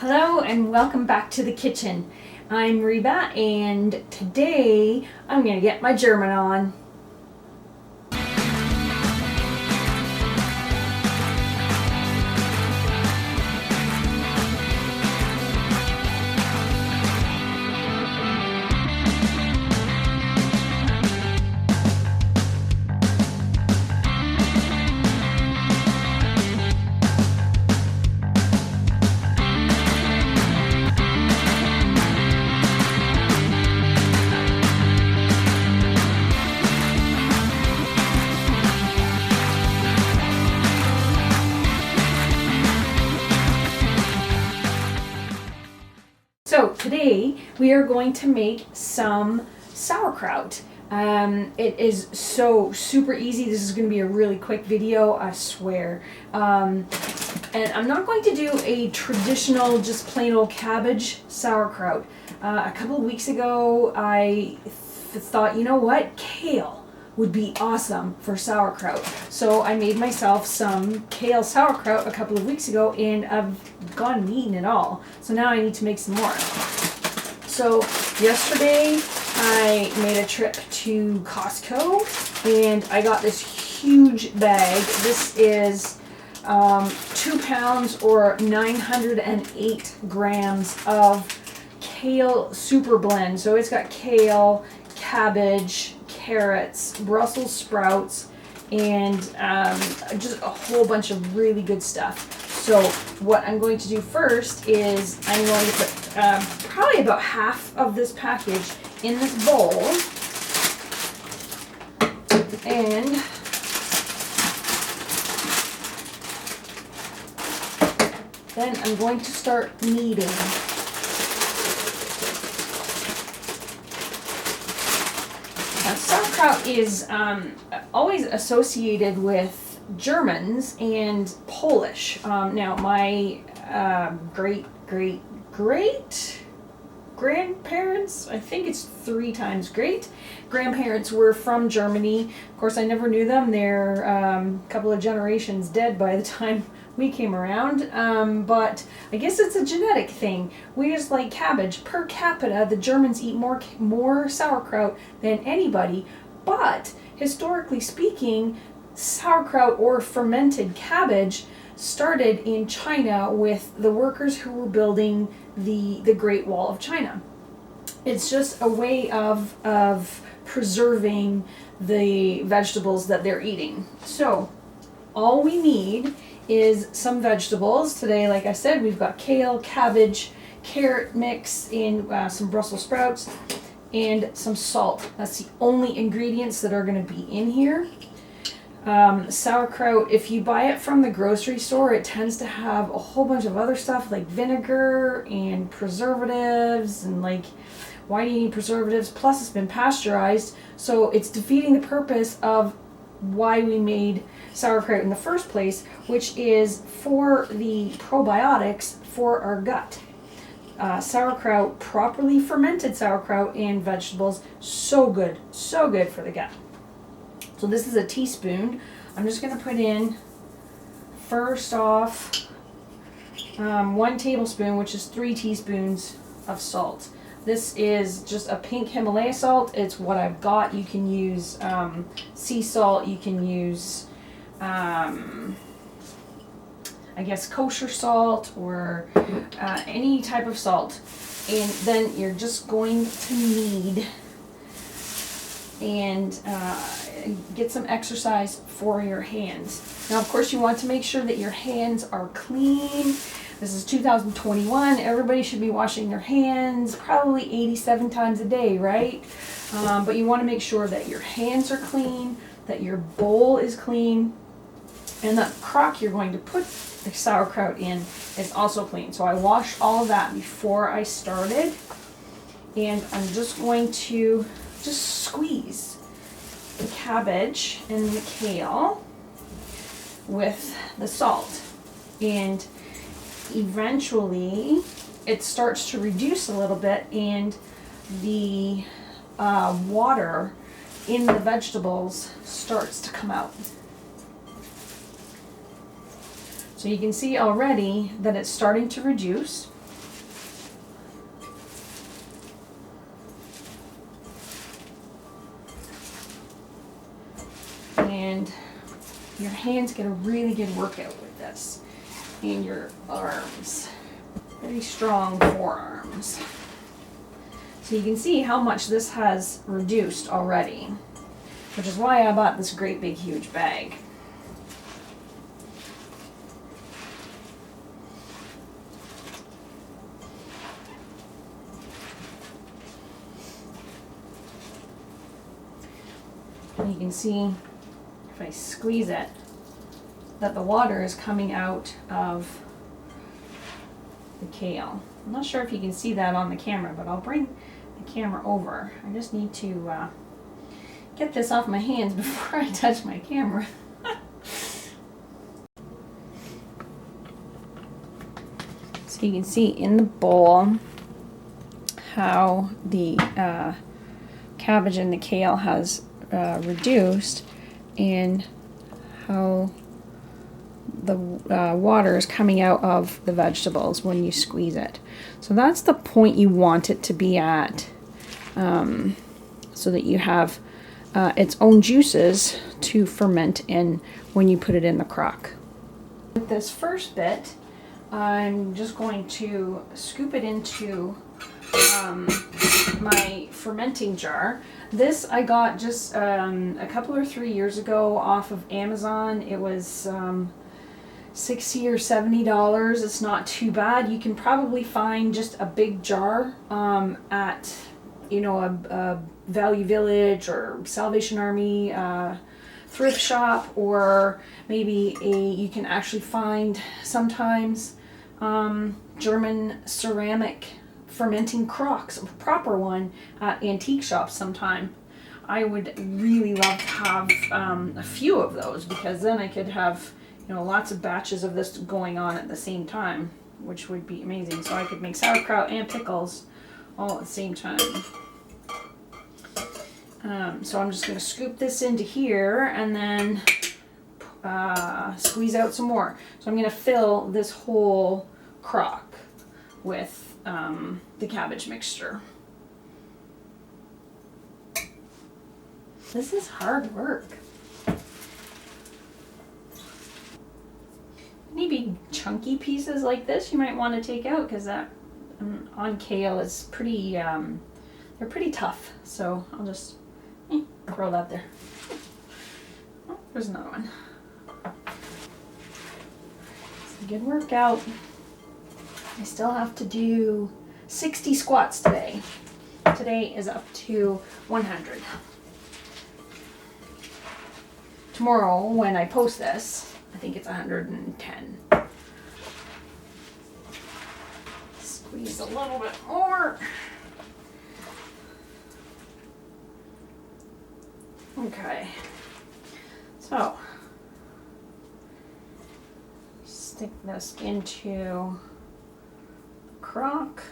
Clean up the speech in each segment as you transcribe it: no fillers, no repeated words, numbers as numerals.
Hello and welcome back to the kitchen. I'm Reba and today I'm going to get my German on. So today we are going to make some sauerkraut. It is so super easy. This is going to be a really quick video, I swear. And I'm not going to do a traditional, just plain old cabbage sauerkraut. A couple of weeks ago, I thought, you know what, kale would be awesome for sauerkraut. So I made myself some kale sauerkraut a couple of weeks ago and I've gone and eaten it all. So now I need to make some more. So yesterday I made a trip to Costco and I got this huge bag. This is 2 pounds or 908 grams of kale super blend. So it's got kale, cabbage, carrots, Brussels sprouts, and just a whole bunch of really good stuff. So what I'm going to do first is I'm going to put probably about half of this package in this bowl, and then I'm going to start kneading. Now, sauerkraut is always associated with Germans and Polish. Now, my great grandparents, I think it's 3 times great grandparents, were from Germany. Of course, I never knew them. They're a couple of generations dead by the time we came around, but I guess it's a genetic thing. We just like cabbage. Per capita, the Germans eat more sauerkraut than anybody, but historically speaking, sauerkraut or fermented cabbage started in China with the workers who were building the Great Wall of China. It's just a way of preserving the vegetables that they're eating. So all we need is some vegetables. Today, like I said, we've got kale, cabbage, carrot mix, and some Brussels sprouts, and some salt. That's the only ingredients that are going to be in here. Sauerkraut, if you buy it from the grocery store, it tends to have a whole bunch of other stuff like vinegar and preservatives, and like, why do you need preservatives? Plus it's been pasteurized, so it's defeating the purpose of why we made sauerkraut in the first place, which is for the probiotics for our gut. Sauerkraut, properly fermented sauerkraut and vegetables, so good for the gut. So this is a teaspoon. I'm just going to put in, first off, 1 tablespoon, which is 3 teaspoons of salt. This is just a pink Himalaya salt. It's what I've got. You can use sea salt. You can use, I guess, kosher salt or any type of salt. And then you're just going to knead and get some exercise for your hands. Now, of course, you want to make sure that your hands are clean. This is 2021. Everybody should be washing their hands probably 87 times a day, right? But you want to make sure that your hands are clean, that your bowl is clean, and the crock you're going to put the sauerkraut in is also clean. So I washed all of that before I started, and I'm just going to squeeze the cabbage and the kale with the salt, and eventually it starts to reduce a little bit, and the water in the vegetables starts to come out. So you can see already that it's starting to reduce. your hands get a really good workout with this. And your arms. Very strong forearms. So you can see how much this has reduced already, which is why I bought this great big huge bag. And you can see, if I squeeze it, that the water is coming out of the kale. I'm not sure if you can see that on the camera, but I'll bring the camera over. I just need to get this off my hands before I touch my camera. So you can see in the bowl how the cabbage and the kale has reduced, and how the water is coming out of the vegetables when you squeeze it. So that's the point you want it to be at, so that you have its own juices to ferment in when you put it in the crock. With this first bit, I'm just going to scoop it into my fermenting jar. This I got just a couple or 3 years ago off of Amazon. It was $60 or $70. It's not too bad. You can probably find just a big jar at, you know, a Value Village or Salvation Army thrift shop, or maybe you can actually find sometimes German ceramic fermenting crocks, a proper one, at antique shops sometime. I would really love to have a few of those, because then I could have, you know, lots of batches of this going on at the same time, which would be amazing. So I could make sauerkraut and pickles all at the same time. So I'm just going to scoop this into here and then squeeze out some more. So I'm going to fill this whole crock with the cabbage mixture. This is hard work. Any big chunky pieces like this you might want to take out, because that on kale is pretty, they're pretty tough. So I'll just throw that there. Oh, there's another one. It's a good workout. I still have to do 60 squats today. Today is up to 100. Tomorrow, when I post this, I think it's 110. Squeeze a little bit more. Okay. So, stick this into crock.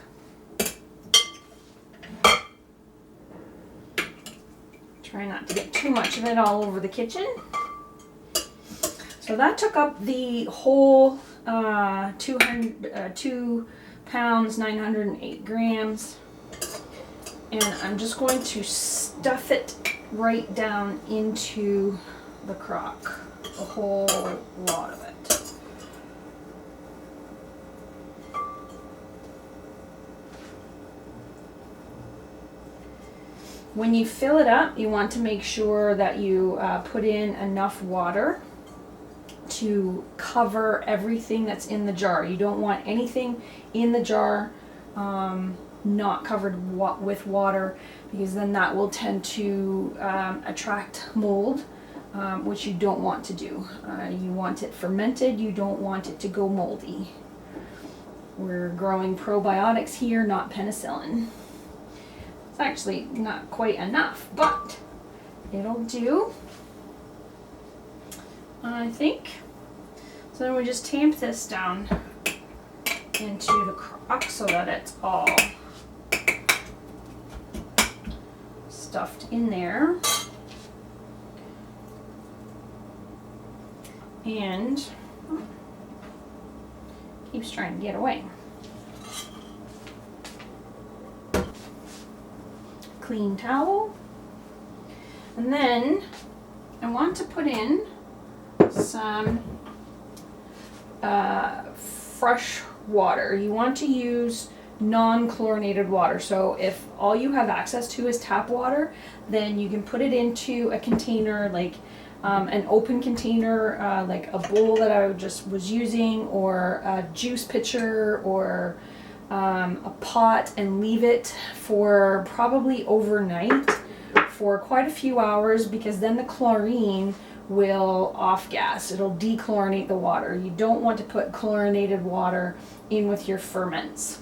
Try not to get too much of it all over the kitchen. So that took up the whole 2 pounds, 908 grams. And I'm just going to stuff it right down into the crock, a whole lot of it. When you fill it up, you want to make sure that you put in enough water to cover everything that's in the jar. You don't want anything in the jar not covered with water, because then that will tend to attract mold, which you don't want to do. You want it fermented, you don't want it to go moldy. We're growing probiotics here, not penicillin. It's actually not quite enough, but it'll do, I think. So then we just tamp this down into the crock so that it's all stuffed in there. And keeps trying to get away. Clean towel. And then I want to put in some fresh water. You want to use non-chlorinated water. So if all you have access to is tap water, then you can put it into a container, like an open container, like a bowl that I just was using, or a juice pitcher, or a pot, and leave it for probably overnight for quite a few hours, because then the chlorine will off gas. It'll dechlorinate the water. You don't want to put chlorinated water in with your ferments.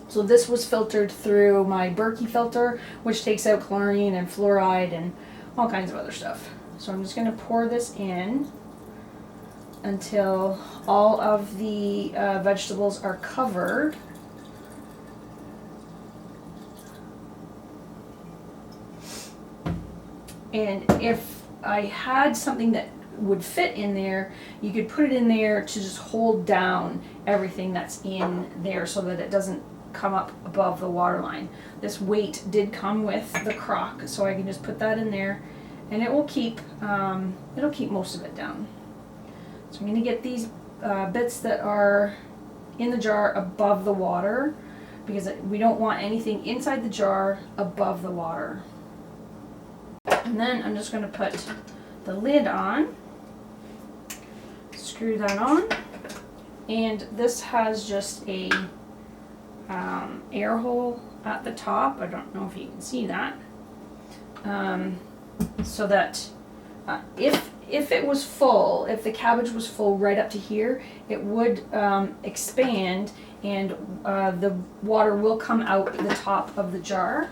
So this was filtered through my Berkey filter, which takes out chlorine and fluoride and all kinds of other stuff. So I'm just going to pour this in until all of the vegetables are covered. And if I had something that would fit in there, you could put it in there to just hold down everything that's in there so that it doesn't come up above the water line. This weight did come with the crock, so I can just put that in there, and it will keep it'll keep most of it down. So I'm going to get these bits that are in the jar above the water, because we don't want anything inside the jar above the water. And then I'm just going to put the lid on, screw that on, and this has just a air hole at the top. I don't know if you can see that, so that if it was full, if the cabbage was full right up to here, it would expand, and the water will come out the top of the jar.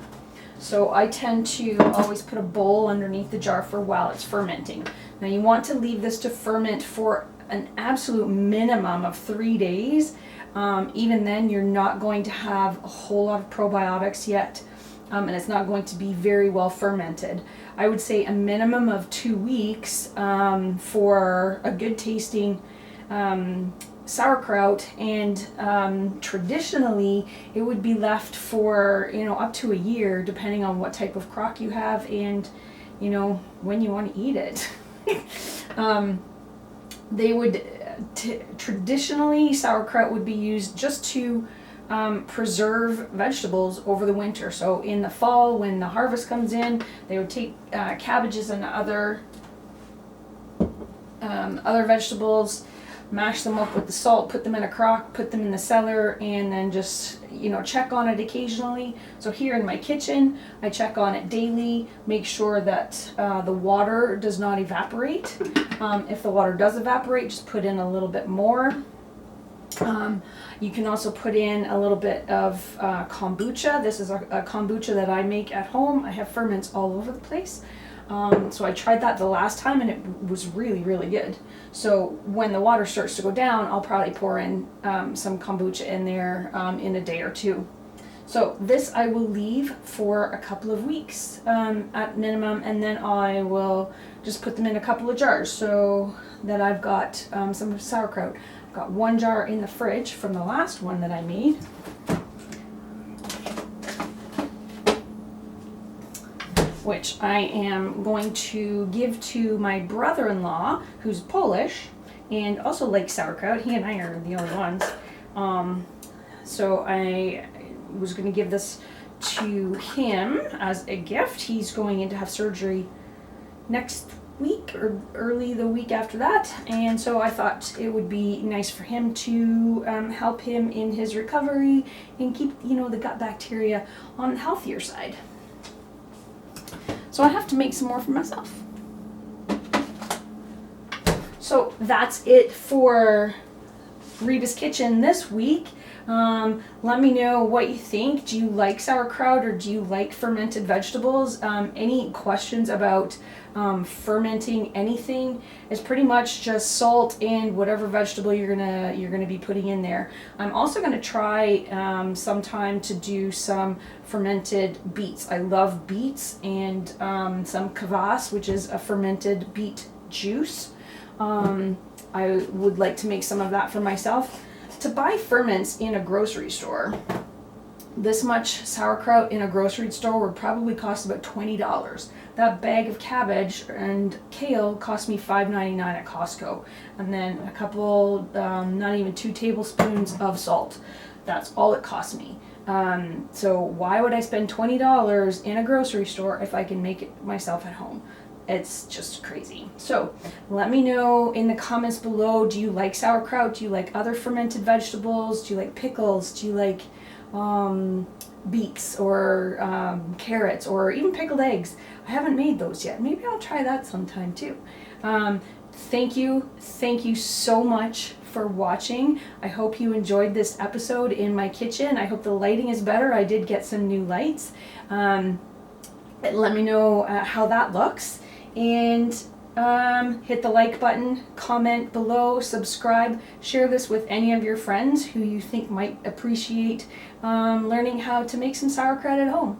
So I tend to always put a bowl underneath the jar for while it's fermenting. Now you want to leave this to ferment for an absolute minimum of 3 days. Even then, you're not going to have a whole lot of probiotics yet, and it's not going to be very well fermented. I would say a minimum of 2 weeks for a good tasting sauerkraut, and traditionally it would be left for up to a year, depending on what type of crock you have and when you want to eat it. They would traditionally, sauerkraut would be used just to preserve vegetables over the winter. So in the fall, when the harvest comes in, they would take cabbages and other vegetables, mash them up with the salt, put them in a crock, put them in the cellar, and then just check on it occasionally. So here in my kitchen, I check on it daily, make sure that the water does not evaporate. If the water does evaporate, just put in a little bit more. You can also put in a little bit of kombucha. This is a kombucha that I make at home. I have ferments all over the place. So I tried that the last time, and it was really, really good. So when the water starts to go down, I'll probably pour in some kombucha in there in a day or two. So this I will leave for a couple of weeks at minimum, and then I will just put them in a couple of jars so that I've got some sauerkraut. I've got 1 jar in the fridge from the last one that I made. Which I am going to give to my brother-in-law, who's Polish and also likes sauerkraut. He and I are the only ones. So I was going to give this to him as a gift. He's going in to have surgery next week or early the week after that, and so I thought it would be nice for him to help him in his recovery and keep the gut bacteria on the healthier side. So I have to make some more for myself. So that's it for Reba's Kitchen this week. Let me know what you think. Do you like sauerkraut, or do you like fermented vegetables? Any questions about fermenting anything? It's pretty much just salt and whatever vegetable you're gonna be putting in there. I'm also gonna try sometime to do some fermented beets. I love beets, and some kvass, which is a fermented beet juice. I would like to make some of that for myself. To buy ferments in a grocery store, This much sauerkraut in a grocery store would probably cost about $20. That bag of cabbage and kale cost me $5.99 at Costco. And then a couple, not even 2 tablespoons of salt. That's all it cost me. So why would I spend $20 in a grocery store if I can make it myself at home? It's just crazy. So let me know in the comments below, do you like sauerkraut? Do you like other fermented vegetables? Do you like pickles? Do you like beets or carrots or even pickled eggs? I haven't made those yet. Maybe I'll try that sometime too. Thank you so much for watching. I hope you enjoyed this episode in my kitchen. I hope the lighting is better. I did get some new lights. Let me know how that looks, and hit the like button, comment below, subscribe, share this with any of your friends who you think might appreciate learning how to make some sauerkraut at home.